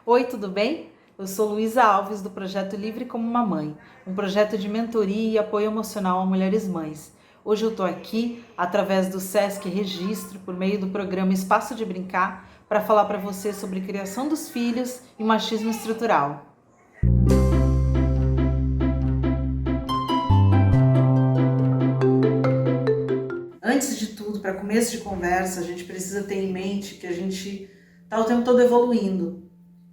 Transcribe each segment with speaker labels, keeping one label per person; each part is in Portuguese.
Speaker 1: Oi, tudo bem? Eu sou Luísa Alves, do projeto Livre como uma Mãe, um projeto de mentoria e apoio emocional a mulheres mães. Hoje eu estou aqui, através do SESC Registro, por meio do programa Espaço de Brincar, para falar para você sobre criação dos filhos e machismo estrutural. Antes de tudo, para começo de conversa, a gente precisa ter em mente que a gente está o tempo todo evoluindo,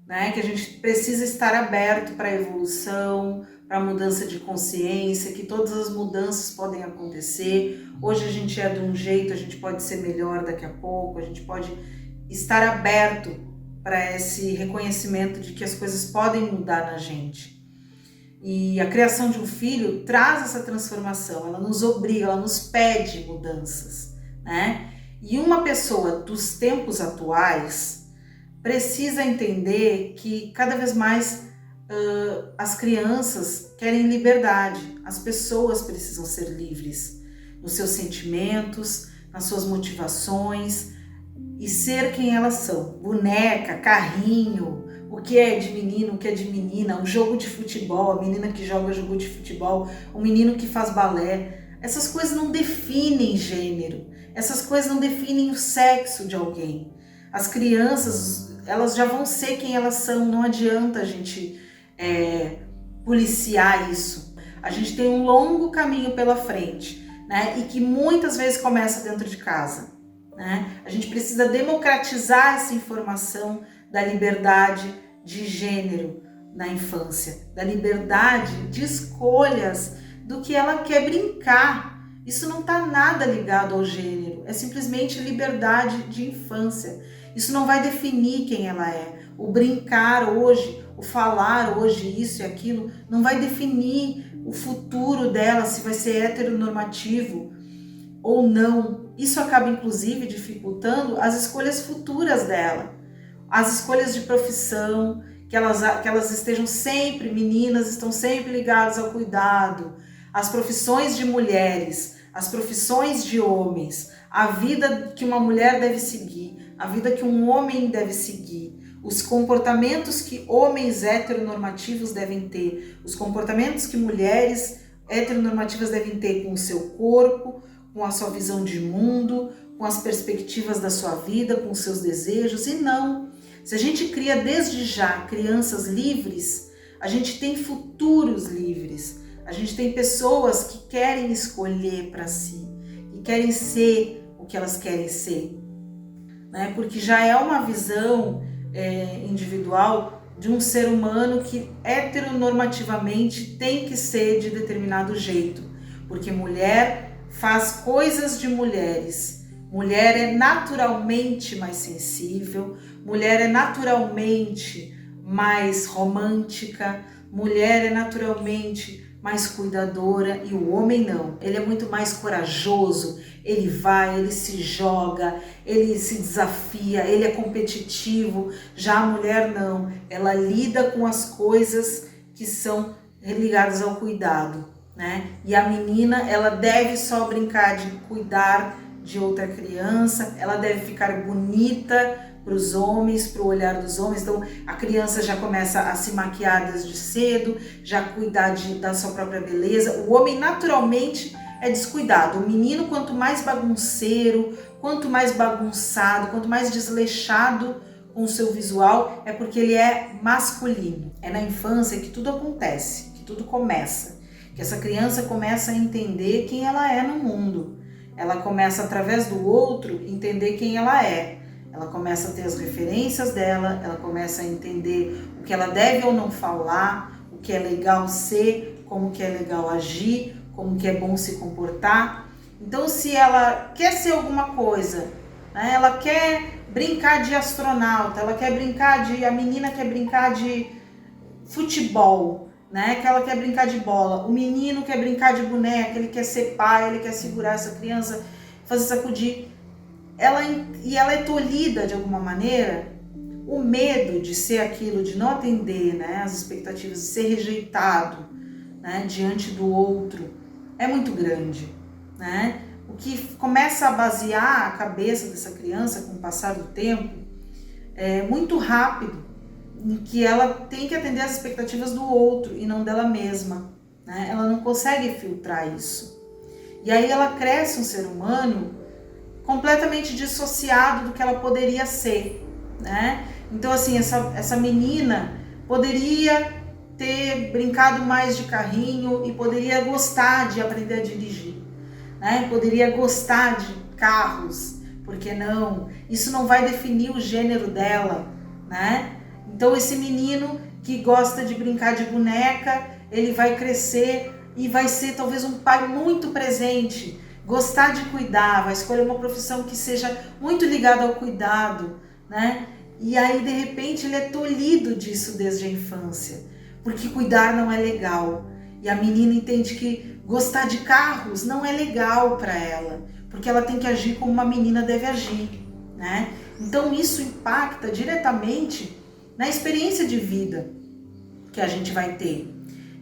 Speaker 1: né? Que a gente precisa estar aberto para a evolução, para a mudança de consciência, que todas as mudanças podem acontecer. Hoje a gente é de um jeito, a gente pode ser melhor daqui a pouco, a gente pode estar aberto para esse reconhecimento de que as coisas podem mudar na gente. E a criação de um filho traz essa transformação, ela nos obriga, ela nos pede mudanças, né? E uma pessoa dos tempos atuais precisa entender que cada vez mais as crianças querem liberdade, as pessoas precisam ser livres nos seus sentimentos, nas suas motivações e ser quem elas são. Boneca, carrinho, o que é de menino, o que é de menina, um jogo de futebol, a menina que joga jogo de futebol, o menino que faz balé. Essas coisas não definem gênero, essas coisas não definem o sexo de alguém. As crianças, elas já vão ser quem elas são, não adianta a gente policiar isso. A gente tem um longo caminho pela frente, né? E que muitas vezes começa dentro de casa, né? A gente precisa democratizar essa informação da liberdade de gênero na infância, da liberdade de escolhas do que ela quer brincar. Isso não está nada ligado ao gênero, é simplesmente liberdade de infância. Isso não vai definir quem ela é. O brincar hoje, o falar hoje isso e aquilo, não vai definir o futuro dela, se vai ser heteronormativo ou não. Isso acaba, inclusive, dificultando as escolhas futuras dela. As escolhas de profissão, que elas estejam sempre, meninas estão sempre ligadas ao cuidado, as profissões de mulheres, as profissões de homens, a vida que uma mulher deve seguir, a vida que um homem deve seguir, os comportamentos que homens heteronormativos devem ter, os comportamentos que mulheres heteronormativas devem ter com o seu corpo, com a sua visão de mundo, com as perspectivas da sua vida, com os seus desejos. E não, se a gente cria desde já crianças livres, a gente tem futuros livres, a gente tem pessoas que querem escolher para si, que querem ser o que elas querem ser, né? Porque já é uma visão individual de um ser humano que heteronormativamente tem que ser de determinado jeito, porque mulher faz coisas de mulheres, mulher é naturalmente mais sensível, mulher é naturalmente mais romântica, mulher é naturalmente mais cuidadora, e o homem não, ele é muito mais corajoso, ele vai, ele se joga, ele se desafia, ele é competitivo. Já a mulher não, ela lida com as coisas que são ligadas ao cuidado, né? E a menina, ela deve só brincar de cuidar de outra criança, ela deve ficar bonita para os homens, para o olhar dos homens. Então a criança já começa a se maquiar desde cedo, já cuidar da sua própria beleza. O homem naturalmente é descuidado. O menino, quanto mais bagunceiro, quanto mais bagunçado, quanto mais desleixado com o seu visual, é porque ele é masculino. É na infância que tudo acontece, que tudo começa, que essa criança começa a entender quem ela é no mundo. Ela começa, através do outro, entender quem ela é. Ela começa a ter as referências dela, ela começa a entender o que ela deve ou não falar, o que é legal ser, como que é legal agir, como que é bom se comportar. Então, se ela quer ser alguma coisa, né, ela quer brincar de astronauta, a menina quer brincar de futebol, né, que ela quer brincar de bola, o menino quer brincar de boneca, ele quer ser pai, ele quer segurar essa criança, fazer sacudir. Ela é tolhida de alguma maneira, o medo de ser aquilo, de não atender, né, as expectativas, de ser rejeitado, né, diante do outro, é muito grande, né? O que começa a basear a cabeça dessa criança com o passar do tempo é muito rápido, em que ela tem que atender às expectativas do outro e não dela mesma, né? Ela não consegue filtrar isso. E aí ela cresce um ser humano completamente dissociado do que ela poderia ser, né? Então, assim, essa menina poderia ter brincado mais de carrinho e poderia gostar de aprender a dirigir, né? Poderia gostar de carros, por que não? Isso não vai definir o gênero dela, né? Então, esse menino que gosta de brincar de boneca, ele vai crescer e vai ser talvez um pai muito presente, gostar de cuidar, vai escolher uma profissão que seja muito ligada ao cuidado, né? E aí, de repente, ele é tolhido disso desde a infância, porque cuidar não é legal. E a menina entende que gostar de carros não é legal para ela, porque ela tem que agir como uma menina deve agir, né? Então, isso impacta diretamente na experiência de vida que a gente vai ter.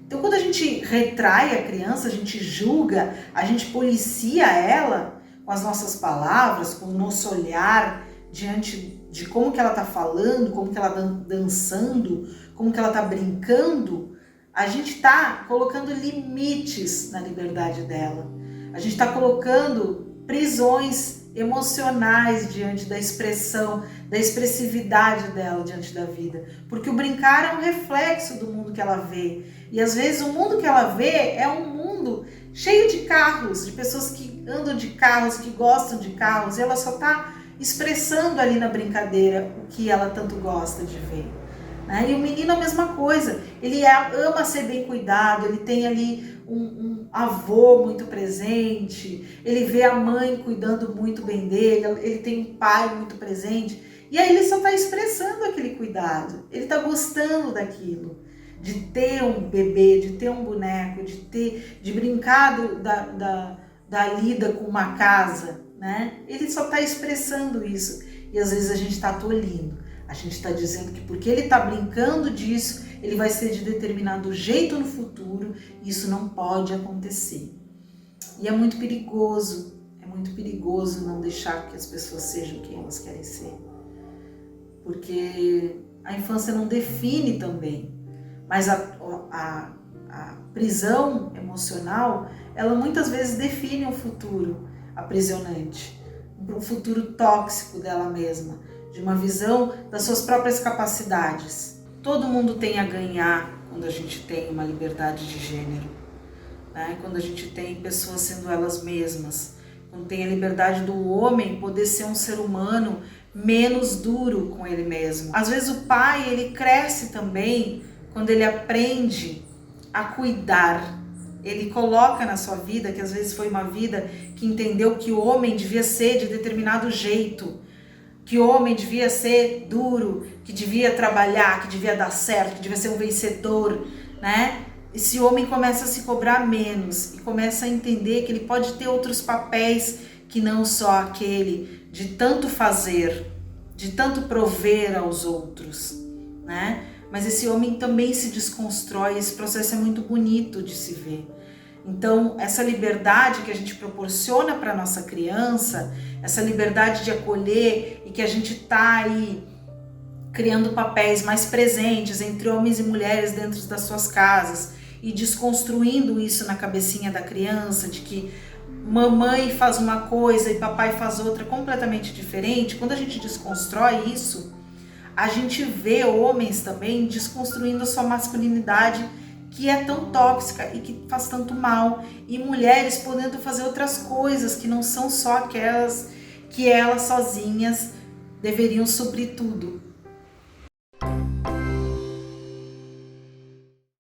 Speaker 1: Então, quando a gente retrai a criança, a gente julga, a gente policia ela com as nossas palavras, com o nosso olhar diante de como que ela está falando, como que ela está dançando, como que ela está brincando, a gente está colocando limites na liberdade dela. A gente está colocando prisões emocionais diante da expressão, da expressividade dela diante da vida. Porque o brincar é um reflexo do mundo que ela vê. E às vezes o mundo que ela vê é um mundo cheio de carros, de pessoas que andam de carros, que gostam de carros, e ela só está expressando ali na brincadeira o que ela tanto gosta de ver, né? E o menino a mesma coisa, ele ama ser bem cuidado, ele tem ali um avô muito presente, ele vê a mãe cuidando muito bem dele, ele tem um pai muito presente, e aí ele só está expressando aquele cuidado, ele está gostando daquilo, de ter um bebê, de ter um boneco, de brincar da lida com uma casa, né? Ele só está expressando isso. E às vezes a gente está tolhindo. A gente está dizendo que porque ele está brincando disso, ele vai ser de determinado jeito no futuro. E isso não pode acontecer. E é muito perigoso não deixar que as pessoas sejam quem elas querem ser. Porque a infância não define também. Mas a prisão emocional, ela muitas vezes define um futuro aprisionante, um futuro tóxico dela mesma, de uma visão das suas próprias capacidades. Todo mundo tem a ganhar quando a gente tem uma liberdade de gênero, né? Quando a gente tem pessoas sendo elas mesmas, quando tem a liberdade do homem poder ser um ser humano menos duro com ele mesmo. Às vezes o pai, ele cresce também quando ele aprende a cuidar. Ele coloca na sua vida, que às vezes foi uma vida que entendeu que o homem devia ser de determinado jeito, que o homem devia ser duro, que devia trabalhar, que devia dar certo, que devia ser um vencedor, né? Esse homem começa a se cobrar menos e começa a entender que ele pode ter outros papéis que não só aquele de tanto fazer, de tanto prover aos outros, né? Mas esse homem também se desconstrói, esse processo é muito bonito de se ver. Então, essa liberdade que a gente proporciona para a nossa criança, essa liberdade de acolher e que a gente está aí criando papéis mais presentes entre homens e mulheres dentro das suas casas e desconstruindo isso na cabecinha da criança, de que mamãe faz uma coisa e papai faz outra completamente diferente. Quando a gente desconstrói isso, a gente vê homens também desconstruindo a sua masculinidade, que é tão tóxica e que faz tanto mal, e mulheres podendo fazer outras coisas que não são só aquelas que elas sozinhas deveriam suprir tudo,